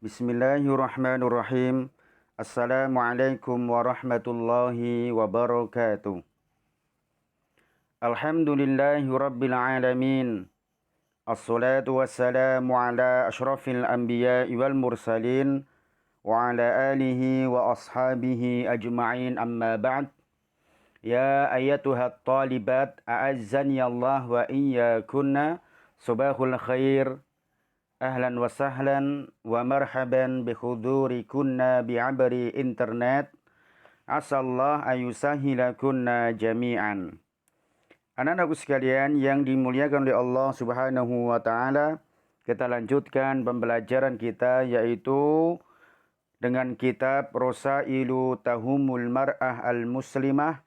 Bismillahirrahmanirrahim. Assalamualaikum warahmatullahi wabarakatuh. Alhamdulillahi rabbil alamin. Assalatu wassalamu ala ashrafil anbiya'i wal mursalin wa ala alihi wa ashabihi ajma'in, amma ba'd. Ya ayyatuhat talibat, a'azzani Allah wa iyyakunna. Subahul khair. Ahlan wa sahlan wa marhaban bihuduri kunna bi'abri internet. Asallah ayusahila kunna jami'an. Anak-anakku sekalian yang dimuliakan oleh Allah Subhanahu wa ta'ala, kita lanjutkan pembelajaran kita yaitu dengan kitab Rosailu Tahumul Mar'ah Al-Muslimah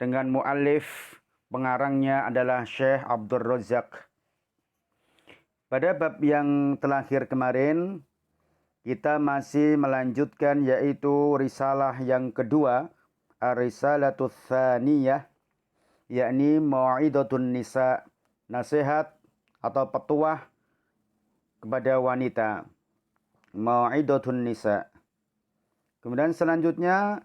dengan muallif pengarangnya adalah Syekh Abdul Razak. Pada bab yang terakhir kemarin, kita masih melanjutkan yaitu risalah yang kedua, Ar-Risalatul Tsaniyah, yakni Mau'idatun Nisa, nasihat atau petuah kepada wanita. Mau'idatun Nisa. Kemudian selanjutnya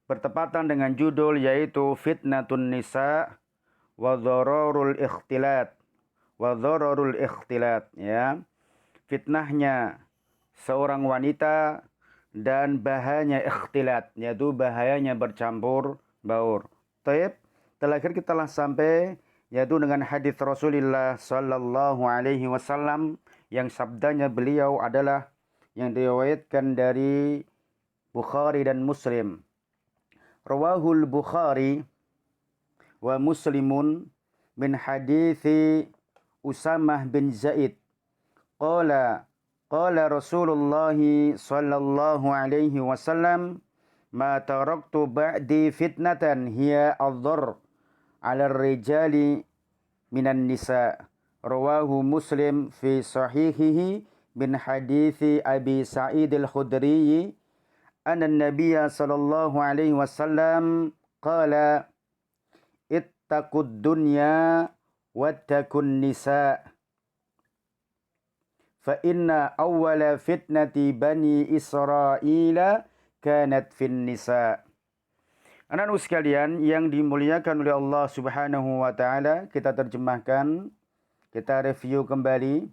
bertepatan dengan judul yaitu Fitnatun Nisa wa Dhararul Ikhtilat. Wa dhararul ikhtilat, ya. Fitnahnya seorang wanita dan bahayanya ikhtilat, yaitu bahayanya bercampur baur. Taib, terakhir kita telah sampai yaitu dengan hadis Rasulullah sallallahu alaihi wasallam yang sabdanya beliau adalah yang diriwayatkan dari Bukhari dan Muslim. Rawahul Bukhari wa Muslimun min hadithi Usamah bin Zaid qala Rasulullah sallallahu alaihi wasallam ma taraktu ba'di fitnatan hiya adh-dharr 'ala ar-rijali minan nisa. Rawahu Muslim fi sahihihi min hadithi Abi Sa'id al-Khudri anna an-nabiy sallallahu alaihi wasallam qala ittaqud dunya wattakun nisa fa inna awwala fitnati bani Israila kanat fin nisa. Anak-anak sekalian yang dimuliakan oleh Allah Subhanahu wa taala, kita terjemahkan, kita review kembali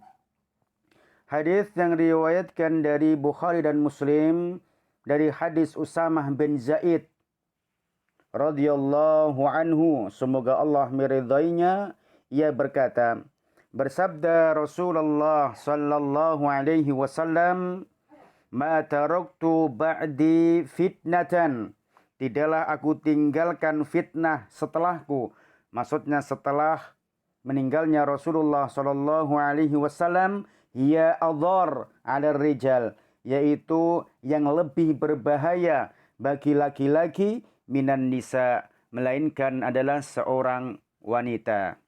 hadis yang diriwayatkan dari Bukhari dan Muslim dari hadis Usamah bin Zaid radhiyallahu anhu, semoga Allah meridainya. Ia berkata, bersabda Rasulullah sallallahu alaihi wasallam, ma taraktu ba'di fitnatan, tidaklah aku tinggalkan fitnah setelahku. Maksudnya setelah meninggalnya Rasulullah sallallahu alaihi wasallam, hiya adhar 'ala rijal, yaitu yang lebih berbahaya bagi laki-laki minan nisa, melainkan adalah seorang wanita.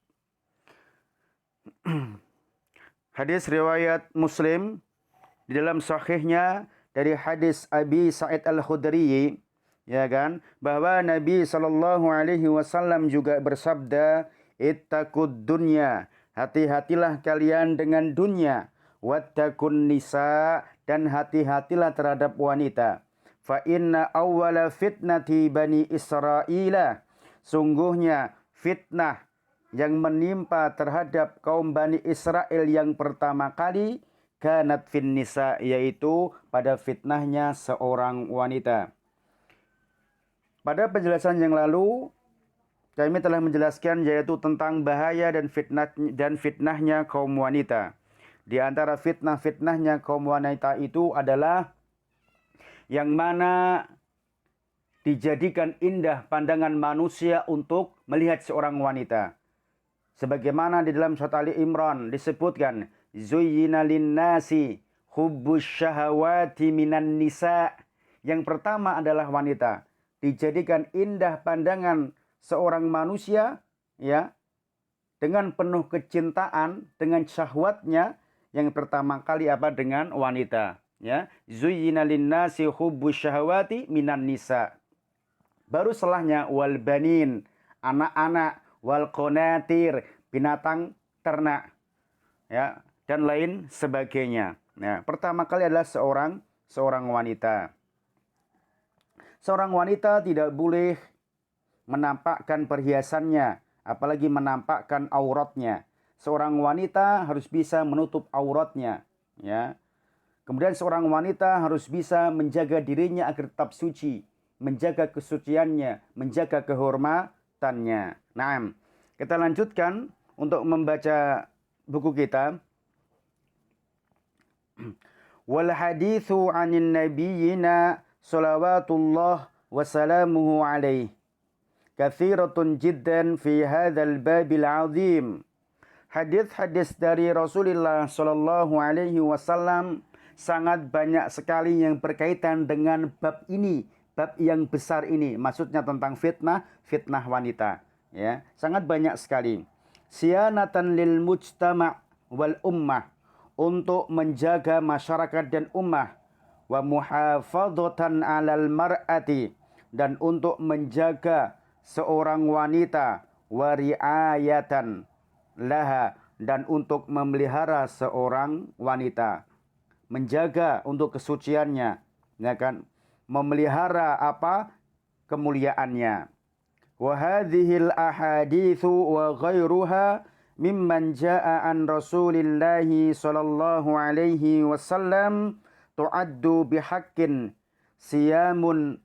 Hadis riwayat Muslim di dalam sahihnya dari hadis Abi Sa'id al-Khudri, ya kan, bahwa Nabi sallallahu alaihi wasallam juga bersabda, ittaqud dunya, hati-hatilah kalian dengan dunia, wattakun nisa, dan hati-hatilah terhadap wanita. Fa inna awwala fitnati bani Israila, sungguhnya fitnah yang menimpa terhadap kaum Bani Israel yang pertama kali kanat fin nisa, yaitu pada fitnahnya seorang wanita. Pada penjelasan yang lalu kami telah menjelaskan yaitu tentang bahaya dan fitnahnya kaum wanita. Di antara fitnah-fitnahnya kaum wanita itu adalah yang mana dijadikan indah pandangan manusia untuk melihat seorang wanita. Sebagaimana di dalam surat Ali Imran disebutkan, zuyyina lin-nasi hubbus syahawati minan nisa. Yang pertama adalah wanita. Dijadikan indah pandangan seorang manusia, ya, dengan penuh kecintaan, dengan syahwatnya. Yang pertama kali apa? Dengan wanita, ya. Zuyyina lin-nasi hubbus syahawati minan nisa. Baru setelahnya wal banin, anak-anak, wal qanatir, binatang ternak, ya, dan lain sebagainya. Nah, pertama kali adalah seorang wanita. Seorang wanita tidak boleh menampakkan perhiasannya, apalagi menampakkan auratnya. Seorang wanita harus bisa menutup auratnya, ya. Kemudian seorang wanita harus bisa menjaga dirinya agar tetap suci, menjaga kesuciannya, menjaga kehormatannya. Nah, kita lanjutkan untuk membaca buku kita. Wal hadithu 'anin nabiyyina salawatullah wassalamuhu alaihi kathiratun jiddan fi hadzal babil 'azim. Hadis-hadis dari Rasulullah sallallahu alaihi wasallam sangat banyak sekali yang berkaitan dengan bab ini, bab yang besar ini. Maksudnya tentang fitnah wanita, ya. Sangat banyak sekali. Siyanatan lil mujtama' wal ummah, untuk menjaga masyarakat dan ummah, wa muhafadzatan 'alal mar'ati, dan untuk menjaga seorang wanita, wa riayatan laha, dan untuk memelihara seorang wanita, menjaga untuk kesuciannya, ya kan, memelihara apa? Kemuliaannya. Wa hadhil ahaditsu wa ghairuha mimman jaa an Rasulillahi sallallahu alaihi wasallam tu'addu bihaqqin siyamun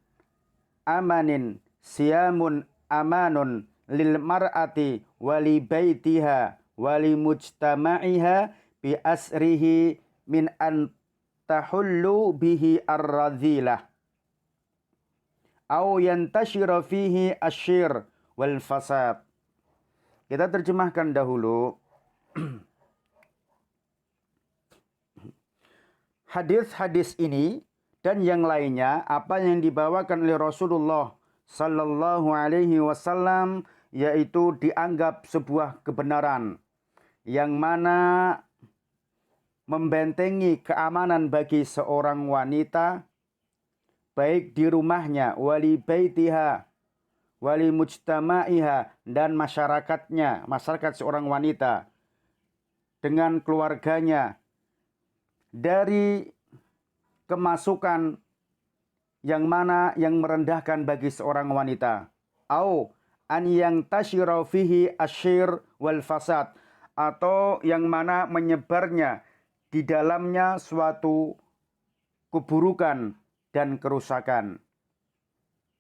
amanun lil mar'ati wali baitiha wali mujtama'iha bi asrihi min an tahullu bihi ar-radhilah au yantashira fihi asyir wal fasad. Kita terjemahkan dahulu. Hadis-hadis ini dan yang lainnya apa yang dibawakan oleh Rasulullah sallallahu alaihi wasallam, yaitu dianggap sebuah kebenaran yang mana membentengi keamanan bagi seorang wanita, baik di rumahnya, wali baitiha, wali mujtama'iha, dan masyarakatnya, masyarakat seorang wanita, dengan keluarganya, dari kemasukan yang mana yang merendahkan bagi seorang wanita. Au an yang tasyira fihi asyir wal fasad, atau yang mana menyebarnya di dalamnya suatu keburukan dan kerusakan.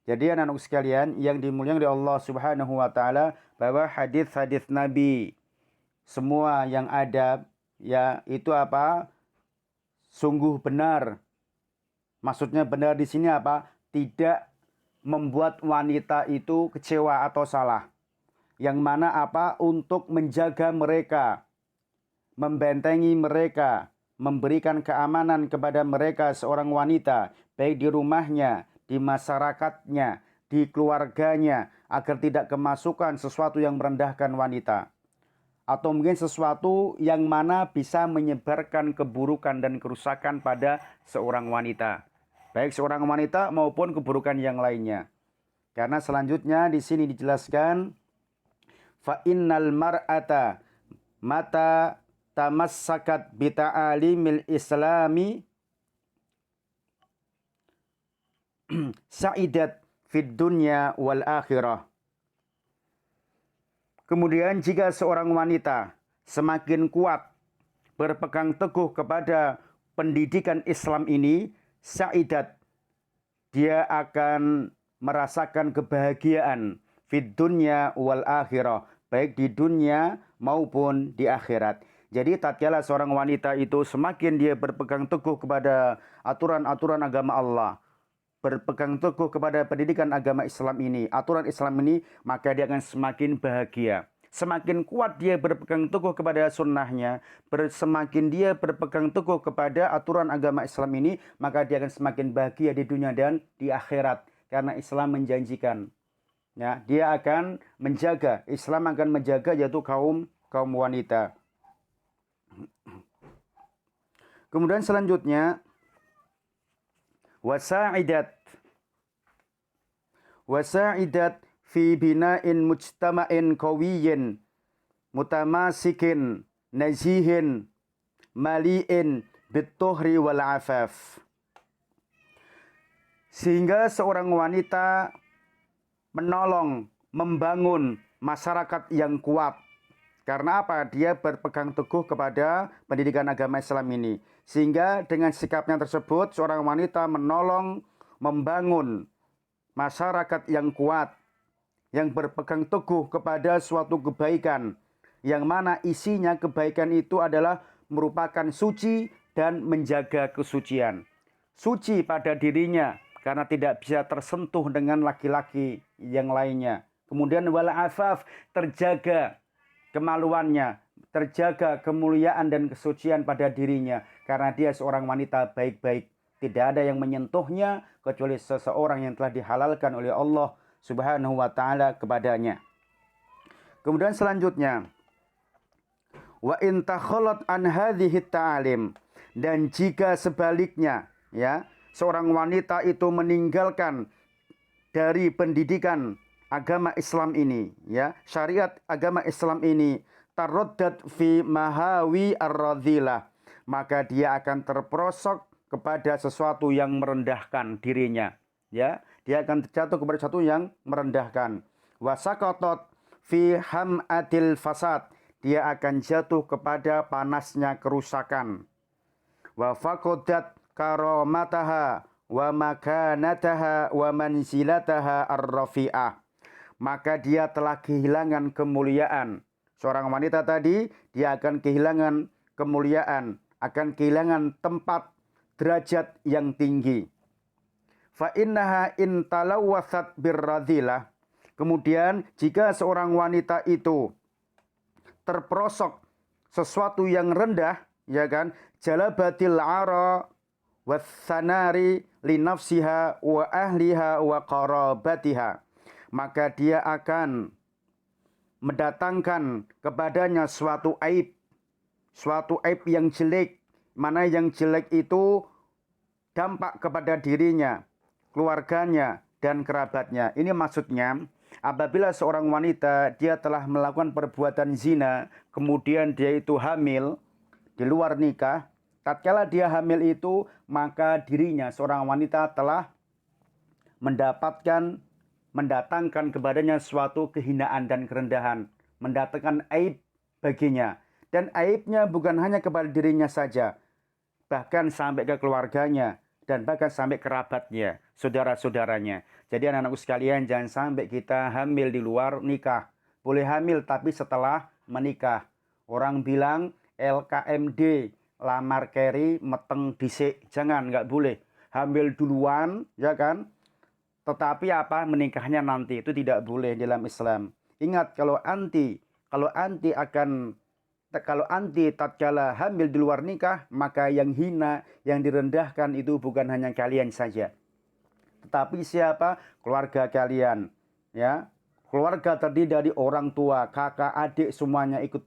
Jadi anak-anak sekalian yang dimuliakan oleh Allah Subhanahu wa taala, bahwa hadis-hadis Nabi semua yang ada, ya, itu apa? Sungguh benar. Maksudnya benar di sini apa? Tidak membuat wanita itu kecewa atau salah. Yang mana apa? Untuk menjaga mereka, membentengi mereka, memberikan keamanan kepada mereka seorang wanita, baik di rumahnya, di masyarakatnya, di keluarganya, agar tidak kemasukan sesuatu yang merendahkan wanita, atau mungkin sesuatu yang mana bisa menyebarkan keburukan dan kerusakan pada seorang wanita, baik seorang wanita maupun keburukan yang lainnya. Karena selanjutnya di sini dijelaskan, fa innal mar'ata mata tamassakat bita'alimil islami sa'idat fid dunya wal akhirah. Kemudian jika seorang wanita semakin kuat berpegang teguh kepada pendidikan Islam ini, sa'idat, dia akan merasakan kebahagiaan fid dunya wal akhirah, baik di dunia maupun di akhirat. Jadi tatkala seorang wanita itu semakin dia berpegang teguh kepada aturan-aturan agama Allah, berpegang teguh kepada pendidikan agama Islam ini, aturan Islam ini, maka dia akan semakin bahagia. Semakin kuat dia berpegang teguh kepada sunnahnya, semakin dia berpegang teguh kepada aturan agama Islam ini, maka dia akan semakin bahagia di dunia dan di akhirat. Karena Islam menjanjikan, ya, dia akan menjaga, Islam akan menjaga, yaitu kaum wanita. Kemudian selanjutnya, wasa'idat fi bina'in mujtama'in qawiyyin mutamasikin nazihin mali'in bituhri wal afaf. Sehingga seorang wanita menolong, membangun masyarakat yang kuat. Karena apa? Dia berpegang teguh kepada pendidikan agama Islam ini. Sehingga dengan sikapnya tersebut, seorang wanita menolong, membangun masyarakat yang kuat, yang berpegang teguh kepada suatu kebaikan, yang mana isinya kebaikan itu adalah merupakan suci dan menjaga kesucian. Suci pada dirinya, karena tidak bisa tersentuh dengan laki-laki yang lainnya. Kemudian wal afaf, terjaga kemaluannya, terjaga kemuliaan dan kesucian pada dirinya, karena dia seorang wanita baik-baik. Tidak ada yang menyentuhnya kecuali seseorang yang telah dihalalkan oleh Allah Subhanahu wa taala kepadanya. Kemudian selanjutnya, wa in takhalat an hadhihi ta'alim, dan jika sebaliknya, ya, seorang wanita itu meninggalkan dari pendidikan agama Islam ini, ya, syariat agama Islam ini, taraddat fi mahawi ar-radhilah, maka dia akan terperosok kepada sesuatu yang merendahkan dirinya, ya. Dia akan terjatuh kepada sesuatu yang merendahkan. Wa saqatat fi hamatil fasad, dia akan jatuh kepada panasnya kerusakan. Wa faqadat karamataha wa makanataha wa manzilataha ar-rafi'ah, maka dia telah kehilangan kemuliaan. Seorang wanita tadi, dia akan kehilangan kemuliaan, akan kehilangan tempat derajat yang tinggi. Fa innaha in talawwathat birradhilah, kemudian jika seorang wanita itu terperosok sesuatu yang rendah, ya kan, jalabatil ara wassanari li nafsiha wa ahliha wa qarabatiha, maka dia akan mendatangkan kepadanya suatu aib yang jelek, mana yang jelek itu dampak kepada dirinya, keluarganya, dan kerabatnya. Ini maksudnya, apabila seorang wanita dia telah melakukan perbuatan zina, kemudian dia itu hamil di luar nikah, tatkala dia hamil itu, maka dirinya seorang wanita telah mendatangkan kepadanya suatu kehinaan dan kerendahan, mendatangkan aib baginya. Dan aibnya bukan hanya kepada dirinya saja, bahkan sampai ke keluarganya, dan bahkan sampai kerabatnya, saudara-saudaranya. Jadi anak-anakku sekalian, jangan sampai kita hamil di luar nikah. Boleh hamil tapi setelah menikah. Orang bilang LKMD, lamar keri meteng disik. Jangan, nggak boleh. Hamil duluan, ya kan? Tetapi apa, menikahnya nanti, itu tidak boleh dalam Islam. Ingat, kalau anti tatkala hamil di luar nikah, maka yang hina, yang direndahkan itu bukan hanya kalian saja, tetapi siapa? Keluarga kalian, ya. Keluarga terdiri dari orang tua, kakak, adik, semuanya ikut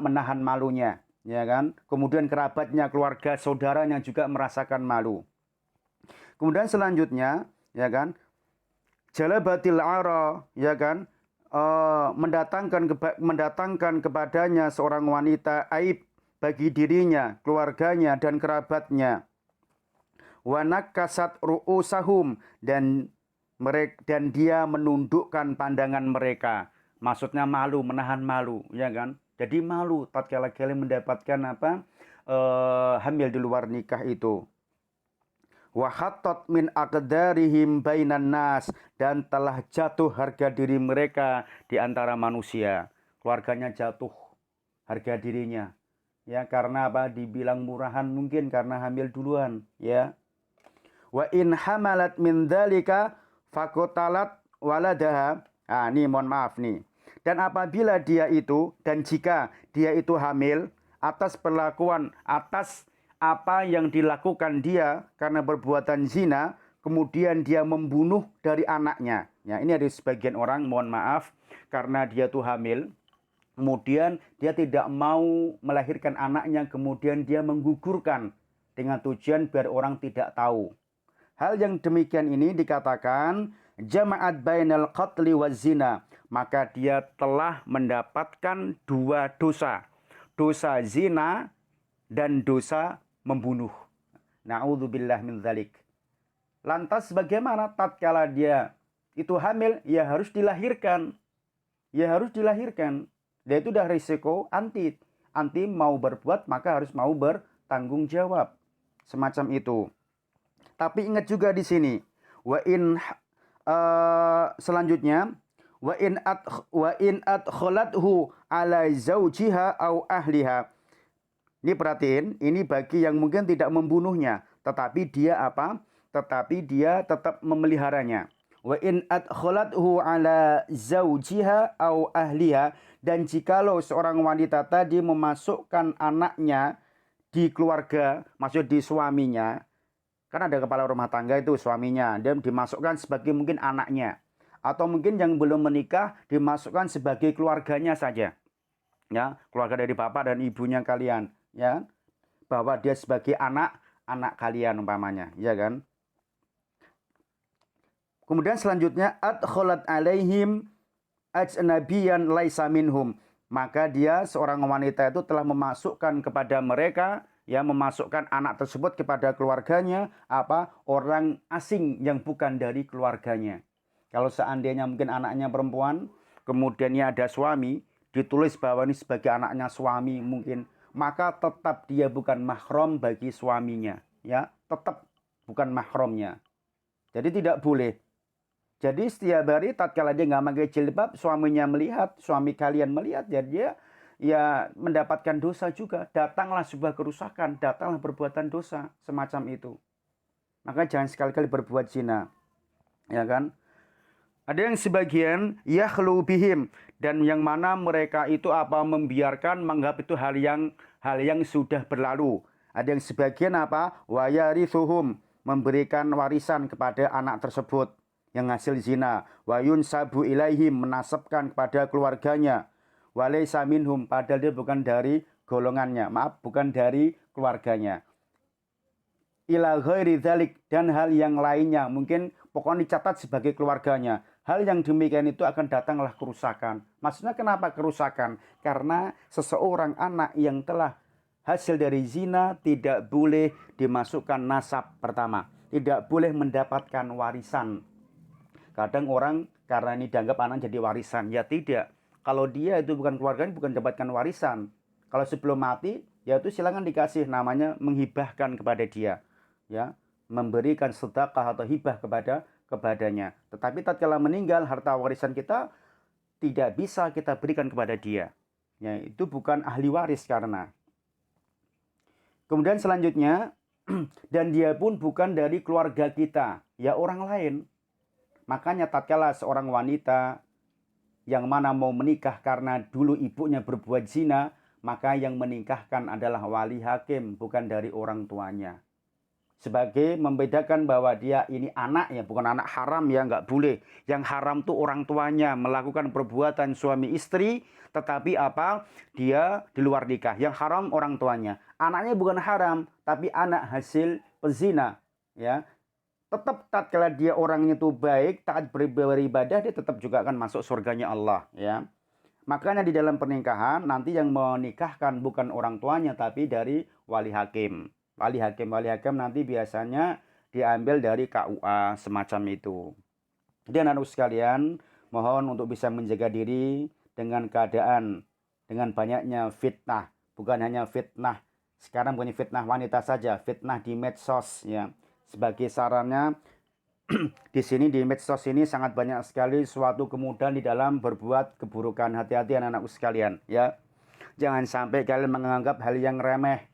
menahan malunya, ya kan? Kemudian kerabatnya, keluarga, saudaranya juga merasakan malu. Kemudian selanjutnya, ya kan, jalabatil ara, ya kan, mendatangkan kepadanya seorang wanita aib bagi dirinya, keluarganya, dan kerabatnya. Wa nakasat ru'usahum, dan dia menundukkan pandangan mereka. Maksudnya malu, menahan malu, ya kan? Jadi malu tatkala kalian mendapatkan hamil di luar nikah itu. Wa khattat min aqdarihim bainan nas, dan telah jatuh harga diri mereka di antara manusia. Keluarganya jatuh harga dirinya. Ya, karena apa? Dibilang murahan, mungkin karena hamil duluan, ya. Wa in hamalat min dzalika faqatalat waladaha. Ini mohon maaf nih. Dan apabila dia itu, dan jika dia itu hamil atas apa yang dilakukan dia karena perbuatan zina, kemudian dia membunuh dari anaknya. Ya, ini ada sebagian orang, mohon maaf, karena dia tuh hamil, kemudian dia tidak mau melahirkan anaknya, kemudian dia menggugurkan dengan tujuan biar orang tidak tahu. Hal yang demikian ini dikatakan jama'at bainal qatli waz zina, maka dia telah mendapatkan dua dosa. Dosa zina, dan dosa membunuh. Na'udzubillah min dzalik. Lantas bagaimana tatkala dia itu hamil? Ya harus dilahirkan. Ya harus dilahirkan. Dia itu udah risiko anti mau berbuat maka harus mau bertanggung jawab. Semacam itu. Tapi ingat juga di sini, selanjutnya wa in adkhalathu ala zaujiha au ahliha. Ini perhatiin, ini bagi yang mungkin tidak membunuhnya, tetapi dia apa? Tetapi dia tetap memeliharanya. Wa in adkhalathu ala zaujiha au ahliha, dan jikalau seorang wanita tadi memasukkan anaknya di keluarga, maksud di suaminya, kan ada kepala rumah tangga itu suaminya, dia dimasukkan sebagai mungkin anaknya. Atau mungkin yang belum menikah dimasukkan sebagai keluarganya saja. Ya, keluarga dari bapak dan ibunya kalian, ya. Bahwa dia sebagai anak kalian umpamanya, ya kan? Kemudian selanjutnya adkhalat alaihim ajnabiyan laisa minhum. Maka dia seorang wanita itu telah memasukkan kepada mereka, ya, memasukkan anak tersebut kepada keluarganya, orang asing yang bukan dari keluarganya. Kalau seandainya mungkin anaknya perempuan, kemudian ada suami, ditulis bahwa ini sebagai anaknya suami mungkin, maka tetap dia bukan mahram bagi suaminya, ya, tetap bukan mahramnya. Jadi tidak boleh. Jadi setiap hari tatkala dia nggak pakai jilbab, suaminya melihat, suami kalian melihat, ya dia ya mendapatkan dosa juga. Datanglah sebuah kerusakan, datanglah perbuatan dosa semacam itu. Maka jangan sekali-kali berbuat zina. Ya kan? Ada yang sebagian yakhlu bihim, dan yang mana mereka itu membiarkan, menganggap itu hal yang sudah berlalu. Ada yang sebagian wa yarithuhum, memberikan warisan kepada anak tersebut yang hasil zina, wa yunsabu ilaihim, menasabkan kepada keluarganya, walaysa minhum, padahal dia bukan dari golongannya, bukan dari keluarganya, ila ghairi dzalik, dan hal yang lainnya, mungkin pokoknya dicatat sebagai keluarganya. Hal yang demikian itu akan datanglah kerusakan. Maksudnya kenapa kerusakan? Karena seseorang anak yang telah hasil dari zina tidak boleh dimasukkan nasab pertama, tidak boleh mendapatkan warisan. Kadang orang karena ini dianggap anak jadi warisan, ya tidak. Kalau dia itu bukan keluarganya, bukan dapatkan warisan. Kalau sebelum mati, ya itu silakan dikasih, namanya menghibahkan kepada dia, ya, memberikan sedekah atau hibah kepadanya. Tetapi tatkala meninggal, harta warisan kita tidak bisa kita berikan kepada dia. Ya, itu bukan ahli waris karena. Kemudian selanjutnya, dan dia pun bukan dari keluarga kita, ya orang lain. Makanya tatkala seorang wanita yang mana mau menikah karena dulu ibunya berbuat zina, maka yang menikahkan adalah wali hakim, bukan dari orang tuanya. Sebagai membedakan bahwa dia ini anak, ya, bukan anak haram, ya, nggak boleh. Yang haram tuh orang tuanya melakukan perbuatan suami istri, tetapi dia di luar nikah. Yang haram orang tuanya. Anaknya bukan haram, tapi anak hasil pezina, ya. Tetap tatkala dia orangnya itu baik, taat beribadah, dia tetap juga akan masuk surganya Allah, ya. Makanya di dalam pernikahan nanti yang menikahkan bukan orang tuanya, tapi dari wali hakim. Wali hakim nanti biasanya diambil dari KUA semacam itu. Jadi anak-anak sekalian, mohon untuk bisa menjaga diri dengan keadaan, dengan banyaknya fitnah. Bukan hanya fitnah, sekarang bukan fitnah wanita saja, fitnah di medsos, ya. Sebagai sarannya, di sini di medsos ini sangat banyak sekali suatu kemudahan di dalam berbuat keburukan. Hati-hati anak-anakku sekalian, ya. Jangan sampai kalian menganggap hal yang remeh.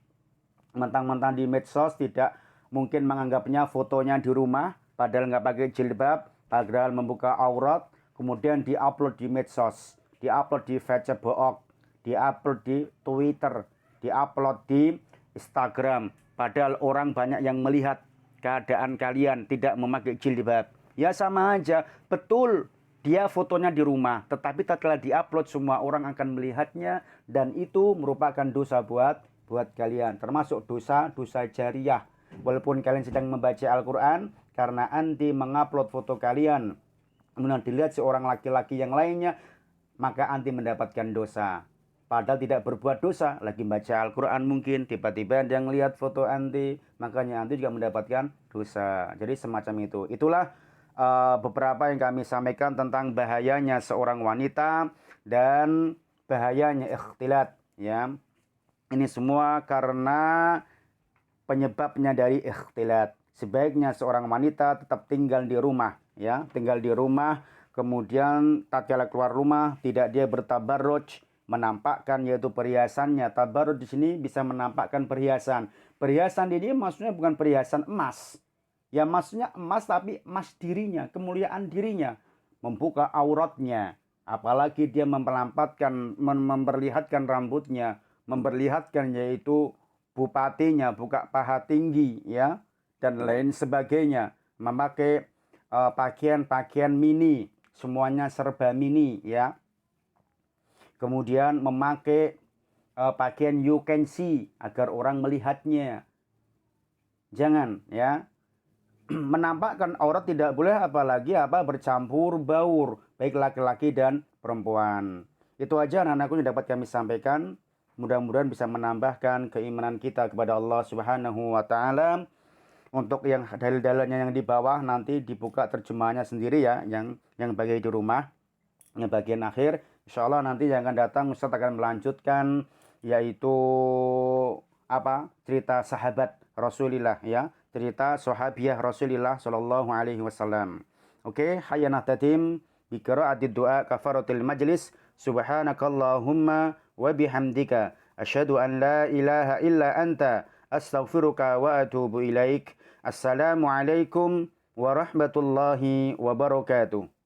Mentang-mentang di medsos tidak mungkin menganggapnya fotonya di rumah, padahal nggak pakai jilbab, padahal membuka aurat, kemudian diupload di medsos, diupload di Facebook, diupload di Twitter, diupload di Instagram. Padahal orang banyak yang melihat keadaan kalian tidak memakai jilbab. Ya sama aja, betul dia fotonya di rumah, tetapi tatkala diupload semua orang akan melihatnya, dan itu merupakan dosa buat kalian, termasuk dosa jariyah. Walaupun kalian sedang membaca Al-Quran, karena anti mengupload foto kalian, kemudian dilihat seorang laki-laki yang lainnya, maka anti mendapatkan dosa. padahal tidak berbuat dosa, lagi baca Al-Quran mungkin, tiba-tiba dia ngelihat foto anti, makanya anti juga mendapatkan dosa. Jadi semacam itu. Itulah beberapa yang kami sampaikan tentang bahayanya seorang wanita dan bahayanya ikhtilat. Ya, ini semua karena penyebabnya dari ikhtilat. Sebaiknya seorang wanita tetap tinggal di rumah, ya, tinggal di rumah. Kemudian tatkala keluar rumah tidak dia bertabarruj, menampakkan yaitu perhiasannya. Tabarruj di sini bisa menampakkan perhiasan. Perhiasan ini maksudnya bukan perhiasan emas. Ya maksudnya emas tapi emas dirinya, kemuliaan dirinya, membuka auratnya. Apalagi dia memperlihatkan rambutnya, memperlihatkan yaitu bupatinya, buka paha tinggi, ya, dan lain sebagainya. Memakai pakaian-pakaian mini, semuanya serba mini, ya. Kemudian memakai pakaian you can see agar orang melihatnya. Jangan, ya. Menampakkan aurat tidak boleh, apalagi bercampur baur baik laki-laki dan perempuan. Itu aja anak-anakku yang dapat kami sampaikan. Mudah-mudahan bisa menambahkan keimanan kita kepada Allah Subhanahu wa taala. Untuk yang dalil-dalilnya yang di bawah nanti dibuka terjemahannya sendiri, ya, yang bagi di rumah. Yang bagian akhir insyaallah nanti yang akan datang Ustaz akan melanjutkan yaitu cerita sahabat Rasulullah, ya, cerita sahabiah Rasulullah sallallahu alaihi wasallam. Oke, hayana tatim bi qira'ati du'a kafaratil majlis. Subhanakallahumma wa bihamdika asyhadu an la ilaha illa anta astaghfiruka wa atubu ilaik. Assalamualaikum warahmatullahi wabarakatuh.